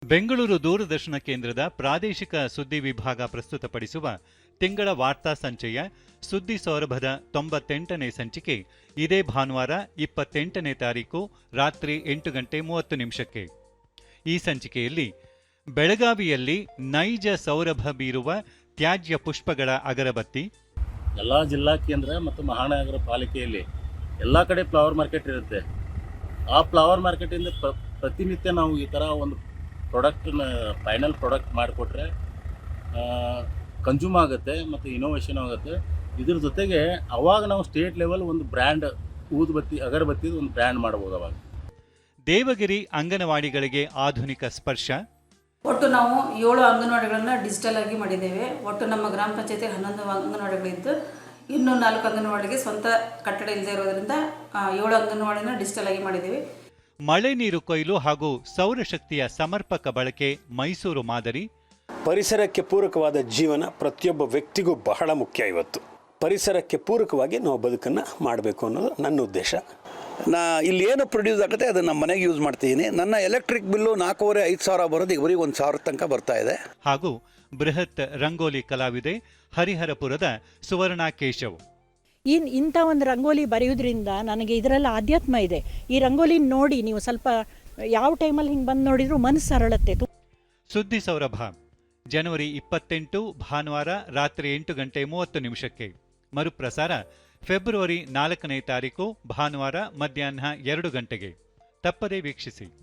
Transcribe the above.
ಬೆಂಗಳೂರು ದೂರದರ್ಶನ ಕೇಂದ್ರದ ಪ್ರಾದೇಶಿಕ ಸುದ್ದಿ ವಿಭಾಗ ಪ್ರಸ್ತುತಪಡಿಸುವ ತಿಂಗಳ ವಾರ್ತಾ ಸಂಚಯ ಸುದ್ದಿ ಸೌರಭದ 98ನೇ ಸಂಚಿಕೆ ಇದೇ ಭಾನುವಾರ 28ನೇ ತಾರೀಕು ರಾತ್ರಿ 8:30 ಈ ಸಂಚಿಕೆಯಲ್ಲಿ ಬೆಳಗಾವಿಯಲ್ಲಿ ನೈಜ ಸೌರಭ ಬೀರುವ ತ್ಯಾಜ್ಯ ಪುಷ್ಪಗಳ ಅಗರಬತ್ತಿ, ಎಲ್ಲ ಜಿಲ್ಲಾ ಕೇಂದ್ರ ಮತ್ತು ಮಹಾನಗರ ಪಾಲಿಕೆಯಲ್ಲಿ ಎಲ್ಲ ಕಡೆ ಫ್ಲವರ್ ಮಾರ್ಕೆಟ್ ಇರುತ್ತೆ. ಆ ಫ್ಲವರ್ ಮಾರ್ಕೆಟಿಂದ ಪ್ರತಿನಿತ್ಯ ನಾವು ಈ ಥರ ಒಂದು ಪ್ರಾಡಕ್ಟನ್ನ ಫೈನಲ್ ಪ್ರಾಡಕ್ಟ್ ಮಾಡಿಕೊಟ್ರೆ ಕನ್ಸ್ಯೂಮ್ ಆಗುತ್ತೆ ಮತ್ತು ಇನೋವೇಷನ್ ಆಗುತ್ತೆ. ಇದ್ರ ಜೊತೆಗೆ ಅವಾಗ ನಾವು ಸ್ಟೇಟ್ ಲೆವೆಲ್ ಒಂದು ಬ್ರ್ಯಾಂಡ್ ಊದುಬತ್ತಿ ಅಗರಬತ್ತಿದು ಒಂದು ಬ್ರ್ಯಾಂಡ್ ಮಾಡ್ಬೋದು. ಅವಾಗ ದೇವಗಿರಿ ಅಂಗನವಾಡಿಗಳಿಗೆ ಆಧುನಿಕ ಸ್ಪರ್ಶ. ಒಟ್ಟು ನಾವು 7 ಅಂಗನವಾಡಿಗಳನ್ನು ಡಿಜಿಟಲ್ ಆಗಿ ಮಾಡಿದ್ದೇವೆ. ಒಟ್ಟು ನಮ್ಮ ಗ್ರಾಮ ಪಂಚಾಯತಿ 11 ಅಂಗನವಾಡಿಗಳಿದ್ದು ಇನ್ನೂ 4 ಅಂಗನವಾಡಿಗೆ ಸ್ವಂತ ಕಟ್ಟಡ ಇಲ್ಲದೆ ಇರೋದ್ರಿಂದ 7 ಅಂಗನವಾಡಿನ ಡಿಜಿಟಲ್ ಆಗಿ ಮಾಡಿದ್ದೇವೆ. ಮಳೆ ನೀರು ಕೊಯ್ಲು ಹಾಗೂ ಸೌರಶಕ್ತಿಯ ಸಮರ್ಪಕ ಬಳಕೆ ಮೈಸೂರು ಮಾದರಿ. ಪರಿಸರಕ್ಕೆ ಪೂರಕವಾದ ಜೀವನ ಪ್ರತಿಯೊಬ್ಬ ವ್ಯಕ್ತಿಗೂ ಬಹಳ ಮುಖ್ಯ. ಇವತ್ತು ಪರಿಸರಕ್ಕೆ ಪೂರಕವಾಗಿ ನಾವು ಬದುಕನ್ನು ಮಾಡಬೇಕು ಅನ್ನೋದು ನನ್ನ ಉದ್ದೇಶ. ಇಲ್ಲಿ ಏನು ಪ್ರೊಡ್ಯೂಸ್ ಆಗುತ್ತೆ ಅದನ್ನು ನಮ್ಮ ಮನೆಗೆ ಯೂಸ್ ಮಾಡ್ತಿದ್ದೀನಿ. ನನ್ನ ಎಲೆಕ್ಟ್ರಿಕ್ ಬಿಲ್ಲು 4,500 ಸಾವಿರ ಬರೋದು ಇವರಿಗೆ 1,000 ತನಕ ಬರ್ತಾ ಇದೆ. ಹಾಗೂ ಬೃಹತ್ ರಂಗೋಲಿ ಕಲಾವಿದೆ ಹರಿಹರಪುರದ ಸುವರ್ಣ ಕೇಶವ್. ಇಂಥ ಒಂದು ರಂಗೋಲಿ ಬರೆಯೋದ್ರಿಂದ ನನಗೆ ಇದರಲ್ಲಿ ಆಧ್ಯಾತ್ಮ ಇದೆ. ಈ ರಂಗೋಲಿ ನೋಡಿ ನೀವು ಸ್ವಲ್ಪ ಯಾವ ಟೈಮಲ್ಲಿ ಹಿಂಗೆ ಬಂದು ನೋಡಿದ್ರು ಮನಸ್ಸು ಅರಳುತ್ತೆ. ಸುದ್ದಿ ಸೌರಭ ಜನವರಿ 28 ಭಾನುವಾರ ರಾತ್ರಿ 8:30 ಮರುಪ್ರಸಾರ ಫೆಬ್ರವರಿ 4ನೇ ತಾರೀಕು ಭಾನುವಾರ ಮಧ್ಯಾಹ್ನ 2 ಗಂಟೆಗೆ. ತಪ್ಪದೇ ವೀಕ್ಷಿಸಿ.